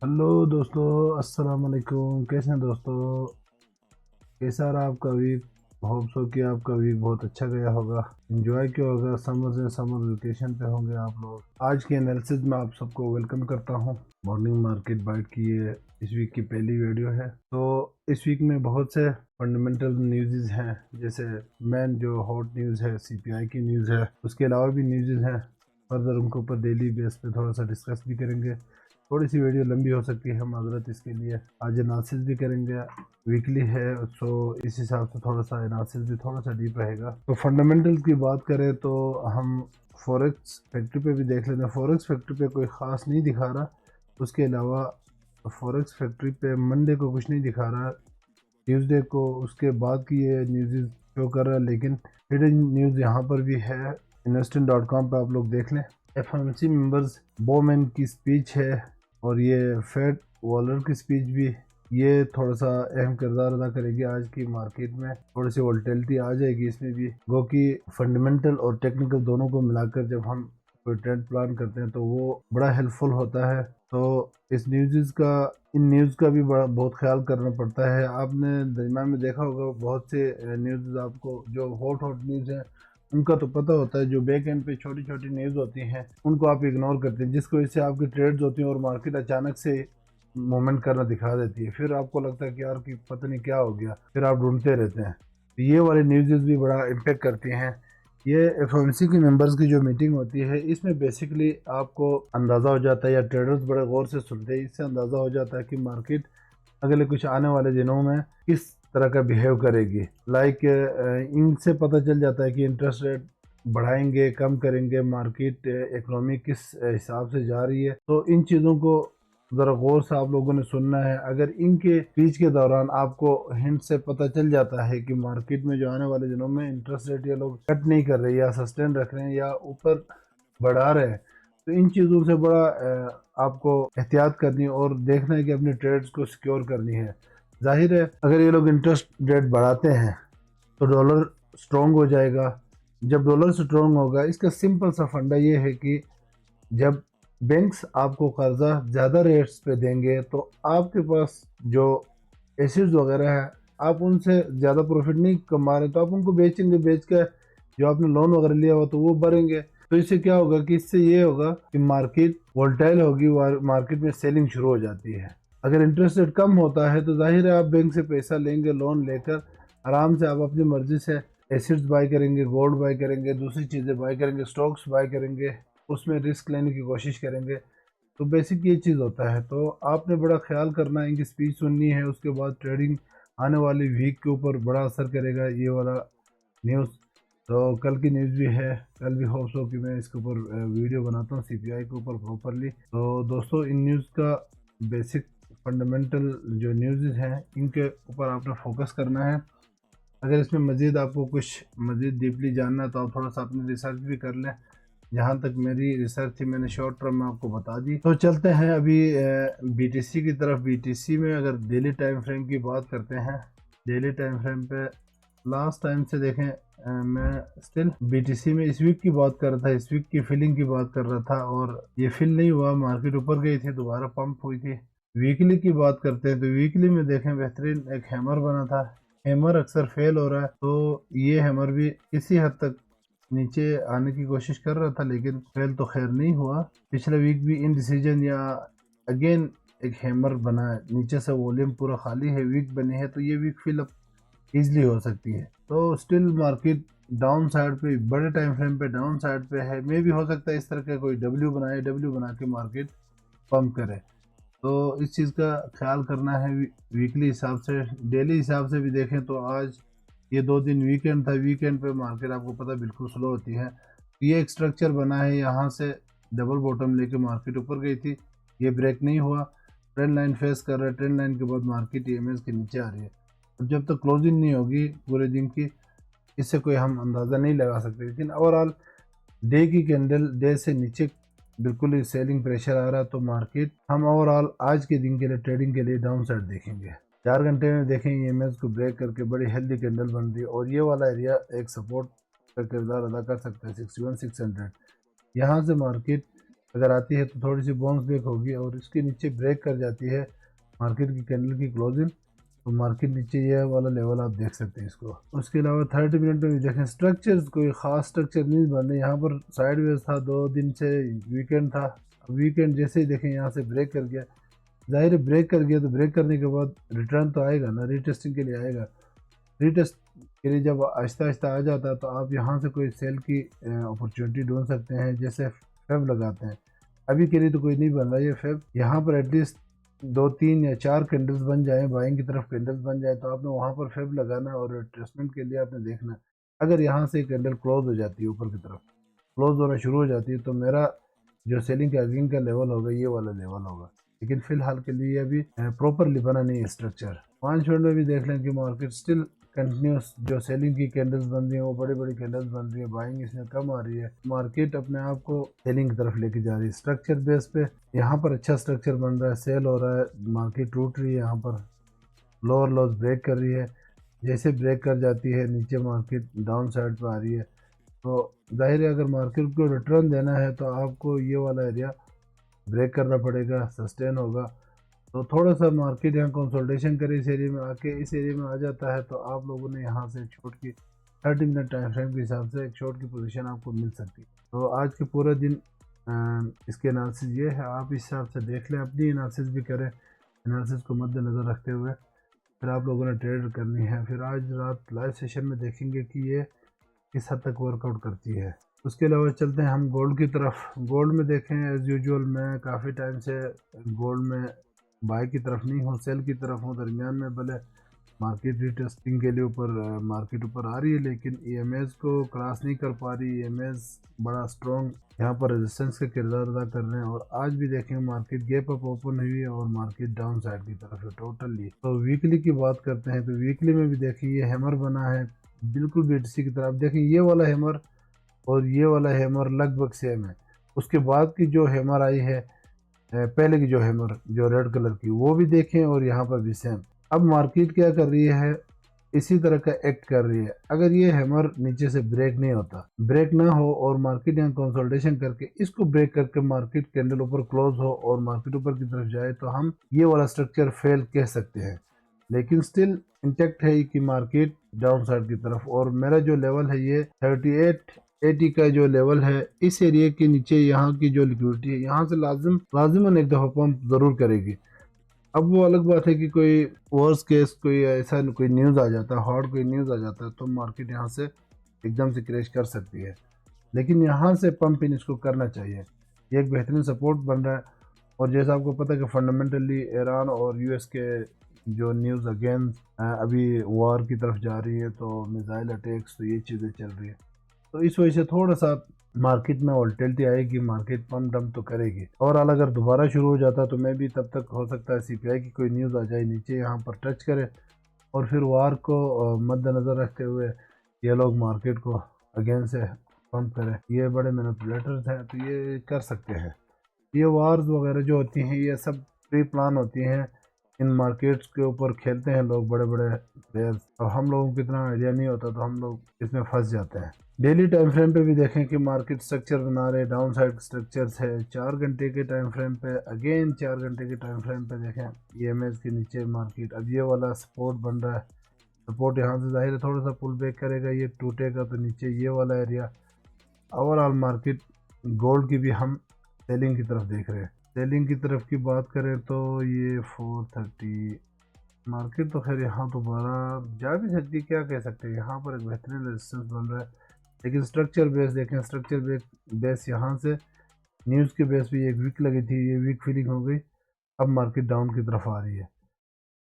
Hello दोस्तों, अस्सलाम वालेकुम। कैसे हैं दोस्तों? कैसा रहा आपका वीक? होप सो कि आपका वीक बहुत अच्छा गया होगा, एंजॉय किया होगा। समर वेकेशन पे होंगे आप लोग। आज के एनालिसिस में आप सबको वेलकम करता हूं। मॉर्निंग मार्केट बाइट की ये इस वीक की पहली वीडियो है। तो इस वीक में बहुत से फंडामेंटल न्यूज़ हैं, जैसे मेन जो हॉट न्यूज़ है सीपीआई की न्यूज़ है, उसके अलावा भी न्यूज़ हैं। फर्दर उनके ऊपर डेली बेस पे थोड़ा सा डिस्कस भी करेंगे। थोड़ी सी वीडियो लंबी हो सकती है, माजरत इसके लिए। आज एनालिसिस भी करेंगे, वीकली है सो इस हिसाब से थोड़ा सा एनालिसिस भी थोड़ा सा डीप रहेगा। तो फंडामेंटल्स की बात करें तो हम फॉरेक्स फैक्ट्री पे भी देख लेते हैं। फॉरेक्स फैक्ट्री पे कोई ख़ास नहीं दिखा रहा, उसके अलावा फॉरेक्स फैक्ट्री पे मंडे को कुछ नहीं दिखा रहा, ट्यूसडे को उसके बाद की ये न्यूज़ शो कर रहा है। लेकिन हिडन न्यूज़ यहाँ पर भी है, investing.com पे आप लोग देख लें। एफओएमसी मेंबर्स बोमैन की स्पीच है और ये फेड वॉलर की स्पीच भी, ये थोड़ा सा अहम किरदार अदा करेगी आज की मार्केट में। थोड़ी सी वोलेटिलिटी आ जाएगी इसमें भी, गो कि फंडामेंटल और टेक्निकल दोनों को मिलाकर जब हम कोई ट्रेड प्लान करते हैं तो वो बड़ा हेल्पफुल होता है। तो इन न्यूज़ का भी बड़ा बहुत ख्याल करना पड़ता है। आपने दिमाग में देखा होगा बहुत से न्यूज़, आपको जो हॉट न्यूज़ है उनका तो पता होता है, जो बैक एंड पे छोटी छोटी न्यूज़ होती हैं उनको आप इग्नोर करते हैं, जिसकी वजह से आपकी ट्रेड्स होती हैं और मार्केट अचानक से मूवमेंट करना दिखा देती है। फिर आपको लगता है कि यार कि पता नहीं क्या हो गया, फिर आप ढूंढते रहते हैं। तो ये वाली न्यूज़ भी बड़ा इम्पेक्ट करती हैं। ये एफओएमसी की मेंबर्स की जो मीटिंग होती है, इसमें बेसिकली आपको अंदाज़ा हो जाता है, या ट्रेडर्स बड़े गौर से सुनते हैं, इससे अंदाज़ा हो जाता है कि मार्केट अगले कुछ आने वाले दिनों में किस तरह का बिहेव करेगी। लाइक इनसे पता चल जाता है कि इंटरेस्ट रेट बढ़ाएंगे, कम करेंगे, मार्केट इकोनॉमी किस हिसाब से जा रही है। तो इन चीज़ों को ज़रा गौर से आप लोगों ने सुनना है। अगर इनके स्पीच के दौरान आपको हिंट से पता चल जाता है कि मार्केट में जो आने वाले दिनों में इंटरेस्ट रेट ये लोग कट नहीं कर रहे, या सस्टेन रख रहे हैं, या ऊपर बढ़ा रहे हैं, तो इन चीज़ों से बड़ा आपको एहतियात करनी और देखना है कि अपने ट्रेड्स को सिक्योर करनी है। जाहिर है अगर ये लोग इंटरेस्ट रेट बढ़ाते हैं तो डॉलर स्ट्रॉन्ग हो जाएगा। जब डॉलर स्ट्रॉन्ग होगा, इसका सिंपल सा फंडा ये है कि जब बैंक्स आपको कर्जा ज़्यादा रेट्स पे देंगे तो आपके पास जो एसेट्स वगैरह है, आप उनसे ज़्यादा प्रॉफिट नहीं कमा रहे, तो आप उनको बेचेंगे, बेच के जो आपने लोन वगैरह लिया हुआ तो वो भरेंगे। तो इससे क्या होगा कि इससे ये होगा कि मार्केट वोलेटाइल होगी, मार्केट में सेलिंग शुरू हो जाती है। अगर इंटरेस्ट रेट कम होता है तो जाहिर है आप बैंक से पैसा लेंगे, लोन लेकर आराम से आप अपनी मर्जी से एसेट्स बाय करेंगे, गोल्ड बाय करेंगे, दूसरी चीज़ें बाय करेंगे, स्टॉक्स बाय करेंगे, उसमें रिस्क लेने की कोशिश करेंगे। तो बेसिक ये चीज़ होता है। तो आपने बड़ा ख्याल करना है, इनकी स्पीच सुननी है, उसके बाद ट्रेडिंग आने वाली वीक के ऊपर बड़ा असर करेगा ये वाला न्यूज़। तो कल की न्यूज़ भी है, कल भी होप्स हो कि मैं इसके ऊपर वीडियो बनाता हूँ सीपीआई के ऊपर प्रॉपरली। तो दोस्तों इन न्यूज़ का बेसिक फंडामेंटल जो न्यूज़ हैं इनके ऊपर आपने फोकस करना है। अगर इसमें मज़ीद आपको कुछ मज़ीद डीपली जानना है तो आप थोड़ा सा अपनी रिसर्च भी कर लें। जहाँ तक मेरी रिसर्च थी मैंने शॉर्ट टर्म में आपको बता दी। तो चलते हैं अभी बीटीसी की तरफ। बीटीसी में अगर डेली टाइम फ्रेम की बात करते हैं, डेली टाइम फ्रेम पे लास्ट टाइम से देखें, मैं स्टिल बीटीसी में इस वीक की बात कर रहा था, इस वीक की फिलिंग की बात कर रहा था, और ये फिल नहीं हुआ, मार्केट ऊपर गई थी, दोबारा पंप हुई थी। वीकली की बात करते हैं तो वीकली में देखें बेहतरीन एक हैमर बना था। हैमर अक्सर फेल हो रहा है, तो ये हैमर भी किसी हद तक नीचे आने की कोशिश कर रहा था, लेकिन फेल तो खैर नहीं हुआ। पिछले वीक भी इन डिसीजन या अगेन एक हैमर बना है, नीचे से वॉल्यूम पूरा खाली है, वीक बनी है, तो ये वीक फिल अप ईजिली हो सकती है। तो स्टिल मार्केट डाउन साइड पे, बड़े टाइम फ्रेम पे डाउन साइड पे है। मे भी हो सकता है इस तरह का कोई डब्ल्यू बनाए, डब्ल्यू बना के मार्केट पंप करे। तो इस चीज़ का ख्याल करना है। वीकली हिसाब से, डेली हिसाब से भी देखें तो आज ये 2 दिन वीकेंड था, वीकेंड पे मार्केट आपको पता बिल्कुल स्लो होती है। ये एक स्ट्रक्चर बना है, यहाँ से डबल बॉटम लेके मार्केट ऊपर गई थी, ये ब्रेक नहीं हुआ, ट्रेंड लाइन फेस कर रहा है, ट्रेंड लाइन के बाद मार्केट ईएमएस के नीचे आ रही है। अब जब तक क्लोजिंग नहीं होगी पूरे दिन की, इससे कोई हम अंदाज़ा नहीं लगा सकते। लेकिन ओवरऑल डे की कैंडल डे से नीचे बिल्कुल ही सेलिंग प्रेशर आ रहा है, तो मार्केट हम ओवरऑल आज के दिन के लिए ट्रेडिंग के लिए डाउन साइड देखेंगे। 4 घंटे में देखें ईएमएस को ब्रेक करके बड़ी हेल्दी कैंडल बन रही है, और ये वाला एरिया एक सपोर्ट का किरदार अदा कर सकता है 61,600। यहाँ से मार्केट اگر آتی ہے تو تھوڑی سی باؤنس بیک ہوگی اور اس کے نیچے بریک کر جاتی ہے مارکیٹ کی کینڈل کی کلوزنگ، تو مارکیٹ نیچے یہ والا لیول آپ دیکھ سکتے ہیں اس کو۔ اس کے علاوہ 30 منٹ میں بھی دیکھیں سٹرکچرز کوئی خاص سٹرکچر نہیں بن رہے، یہاں پر سائیڈ ویز تھا 2 دن سے، ویکنڈ تھا، ویکنڈ جیسے ہی دیکھیں یہاں سے بریک کر گیا، ظاہر ہے بریک کر گیا تو بریک کرنے کے بعد ریٹرن تو آئے گا نا، ری ٹیسٹنگ کے لیے آئے گا، ری ٹیسٹ کے لیے جب آہستہ آہستہ آ جاتا ہے تو آپ یہاں سے کوئی سیل کی اپرچونٹی ڈھونڈ سکتے ہیں، جیسے فیب لگاتے ہیں۔ ابھی کے لیے تو کوئی نہیں بن رہا یہ فیب، یہاں پر ایٹ لیسٹ 2 3 یا 4 کینڈلز بن جائیں، بائنگ کی طرف کینڈلز بن جائیں تو آپ نے وہاں پر فیب لگانا ہے اور ریٹریسمنٹ کے لیے آپ نے دیکھنا ہے۔ اگر یہاں سے کینڈل کلوز ہو جاتی ہے، اوپر کی طرف کلوز ہونا شروع ہو جاتی ہے، تو میرا جو سیلنگ کا اگین کا لیول ہوگا یہ والا لیول ہوگا، لیکن فی الحال کے لیے ابھی پراپرلی بنا نہیں ہے اسٹرکچر۔ 5 منٹ میں بھی دیکھ لیں کہ مارکیٹ سٹل کنٹینیوس جو سیلنگ کی کینڈلز بن رہی ہیں وہ بڑی بڑی کینڈلز بن رہی ہیں، بائنگ اس میں کم آ رہی ہے، مارکیٹ اپنے آپ کو سیلنگ کی طرف لے کے جا رہی ہے۔ اسٹرکچر بیس پہ یہاں پر اچھا اسٹرکچر بن رہا ہے، سیل ہو رہا ہے، مارکیٹ ٹوٹ رہی ہے، یہاں پر لوور لوز بریک کر رہی ہے، جیسے بریک کر جاتی ہے نیچے مارکیٹ ڈاؤن سائڈ پہ آ رہی ہے، تو ظاہر ہے اگر مارکیٹ کو ریٹرن دینا ہے تو آپ کو یہ والا ایریا بریک کرنا پڑے گا، سسٹین ہوگا، تو تھوڑا سا مارکیٹ یہاں کنسولٹیشن کرے اس ایریا میں آ کے، اس ایریا میں آ جاتا ہے تو آپ لوگوں نے یہاں سے چھوٹ کی 30 منٹ ٹائم فریم کے حساب سے ایک شارٹ کی پوزیشن آپ کو مل سکتی ہے۔ تو آج کے پورے دن اس کے انالیسس یہ ہے، آپ اس حساب سے دیکھ لیں، اپنی انالیسس بھی کریں، انالیسس کو مد نظر رکھتے ہوئے پھر آپ لوگوں نے ٹریڈ کرنی ہے۔ پھر آج رات لائیو سیشن میں دیکھیں گے کہ یہ کس حد تک ورک آؤٹ کرتی ہے۔ اس کے علاوہ چلتے ہیں ہم گولڈ کی طرف۔ گولڈ میں دیکھیں ایز یوزول میں کافی ٹائم سے گولڈ میں بائی کی طرف نہیں ہوں، سیل کی طرف ہوں، درمیان میں بھلے مارکیٹ ری ٹیسٹنگ کے لیے اوپر مارکیٹ اوپر آ رہی ہے لیکن ای ایم ایز کو کراس نہیں کر پا رہی، ای ایم ایز بڑا اسٹرانگ یہاں پر ریزسٹنس کا کردار ادا کر رہے ہیں، اور آج بھی دیکھیں مارکیٹ گیپ اپ اوپن ہوئی ہے اور مارکیٹ ڈاؤن سائڈ کی طرف ہے ٹوٹلی۔ تو ویکلی کی بات کرتے ہیں تو ویکلی میں بھی دیکھیں یہ ہیمر بنا ہے بالکل بی ٹی سی کی طرف، دیکھیں یہ والا ہیمر اور یہ والا ہیمر لگ بھگ سیم ہے، اس کے بعد کی جو ہیمر آئی ہے پہلے کی جو ہیمر جو ریڈ کلر کی وہ بھی دیکھیں اور یہاں پر بھی سیم۔ اب مارکیٹ کیا کر رہی ہے، اسی طرح کا ایکٹ کر رہی ہے، اگر یہ ہیمر نیچے سے بریک نہیں ہوتا، بریک نہ ہو اور مارکیٹ یہاں کنسولٹیشن کر کے اس کو بریک کر کے مارکیٹ کینڈل اوپر کلوز ہو اور مارکیٹ اوپر کی طرف جائے تو ہم یہ والا سٹرکچر فیل کہہ سکتے ہیں، لیکن سٹل انٹیکٹ ہے کہ مارکیٹ ڈاؤن سائڈ کی طرف، اور میرا جو لیول ہے یہ 3880 کا جو لیول ہے، اس ایریا کے نیچے یہاں کی جو لیکوڈیٹی ہے یہاں سے لازماً ایک دفعہ پمپ ضرور کرے گی۔ اب وہ الگ بات ہے کہ کوئی ورس کیس کوئی ایسا کوئی نیوز آ جاتا ہے، ہارڈ کوئی نیوز آ جاتا ہے تو مارکیٹ یہاں سے ایک دم سے کریش کر سکتی ہے، لیکن یہاں سے پمپ ان اس کو کرنا چاہیے، یہ ایک بہترین سپورٹ بن رہا ہے۔ اور جیسا آپ کو پتہ ہے کہ فنڈامنٹلی ایران اور یو ایس کے جو نیوز اگین ابھی وار کی طرف جا رہی ہے، تو میزائل اٹیکس تو یہ چیزیں چل رہی ہے، تو اس وجہ سے تھوڑا سا مارکیٹ میں والٹیلٹی آئے گی، مارکیٹ پمپ ڈمپ تو کرے گی، اور اگر دوبارہ شروع ہو جاتا تو میں بھی تب تک ہو سکتا ہے سی پی آئی کی کوئی نیوز آ جائے نیچے یہاں پر ٹچ کرے اور پھر وار کو مد نظر رکھتے ہوئے یہ لوگ مارکیٹ کو اگین سے پمپ کریں، یہ بڑے مینیپولیٹرز ہیں تو یہ کر سکتے ہیں۔ یہ وارز وغیرہ جو ہوتی ہیں یہ سب پری پلان ہوتی ہیں، ان مارکیٹس کے اوپر کھیلتے ہیں لوگ بڑے بڑے پلیئرز، اور ہم لوگوں کو اتنا آئیڈیا نہیں ہوتا تو ہم لوگ اس میں پھنس جاتے ہیں۔ ڈیلی ٹائم فریم پہ بھی دیکھیں کہ مارکیٹ سٹرکچر بنا رہے، ڈاؤن سائڈ سٹرکچرز ہے، 4 گھنٹے کے ٹائم فریم پہ اگین 4 گھنٹے کے ٹائم فریم پہ دیکھیں ای ایم ایز کے نیچے مارکیٹ اب یہ والا سپورٹ بن رہا ہے، سپورٹ یہاں سے ظاہر ہے تھوڑا سا پل بیک کرے گا، یہ ٹوٹے گا تو نیچے یہ والا area. Over all market gold کی بھی ہم سیلنگ کی طرف دیکھ رہے ہیں، سیلنگ کی طرف کی بات کریں تو یہ 430 مارکیٹ تو خیر یہاں تو بارہ جا بھی سکتی، کیا کہہ سکتے ہیں، یہاں پر ایک بہترین ریزسٹنس بن رہا ہے، لیکن سٹرکچر بیس دیکھیں، سٹرکچر بیس یہاں سے نیوز کے بیس پہ ایک ویک لگی تھی، یہ ویک فیلنگ ہو گئی، اب مارکیٹ ڈاؤن کی طرف آ رہی ہے،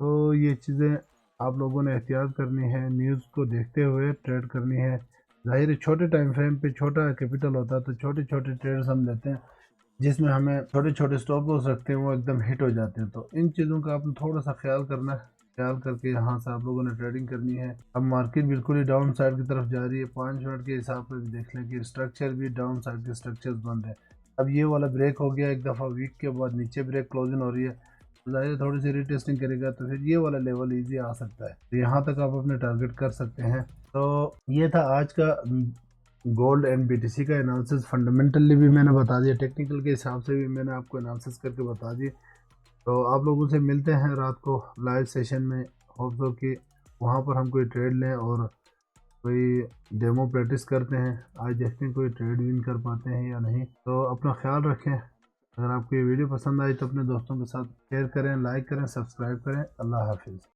تو یہ چیزیں آپ لوگوں نے احتیاط کرنی ہے، نیوز کو دیکھتے ہوئے ٹریڈ کرنی ہے۔ ظاہر ہے چھوٹے ٹائم فریم پہ چھوٹا کیپٹل ہوتا ہے تو چھوٹے چھوٹے ٹریڈز ہم لیتے ہیں جس میں ہمیں چھوٹے چھوٹے سٹاپ لاس رکھتے ہیں، وہ ایک دم ہٹ ہو جاتے ہیں، تو ان چیزوں کا آپ نے تھوڑا سا خیال کرنا ہے، خیال کر کے یہاں سے آپ لوگوں نے ٹریڈنگ کرنی ہے۔ اب مارکیٹ بالکل ہی ڈاؤن سائڈ کی طرف جا رہی ہے، 5 منٹ کے حساب پہ بھی دیکھ لیں کہ اسٹرکچر بھی ڈاؤن سائڈ کے اسٹرکچرز بن رہے ہیں۔ اب یہ والا بریک ہو گیا ایک دفعہ، ویک کے بعد نیچے بریک کلوزنگ ہو رہی ہے، ظاہر تھوڑی سی ری ٹیسٹنگ کرے گا تو پھر یہ والا لیول ایزی آ سکتا ہے، تو یہاں تک آپ اپنے ٹارگٹ کر سکتے ہیں۔ تو یہ تھا آج کا गोल्ड एंड BTC का एनालिसिस फंडामेंटली भी मैंने बता दिया, टेक्निकल के हिसाब से भी मैंने आपको एनालिसिस करके बता दिए। तो आप लोगों से मिलते हैं रात को लाइव सेशन में, होप सो कि वहाँ पर हम कोई ट्रेड लें और कोई डेमो प्रैक्टिस करते हैं। आज देखते हैं कोई ट्रेड विन कर पाते हैं या नहीं। तो अपना ख्याल रखें। अगर आपको ये वीडियो पसंद आई तो अपने दोस्तों के साथ शेयर करें, लाइक करें, सब्सक्राइब करें। अल्लाह हाफिज़।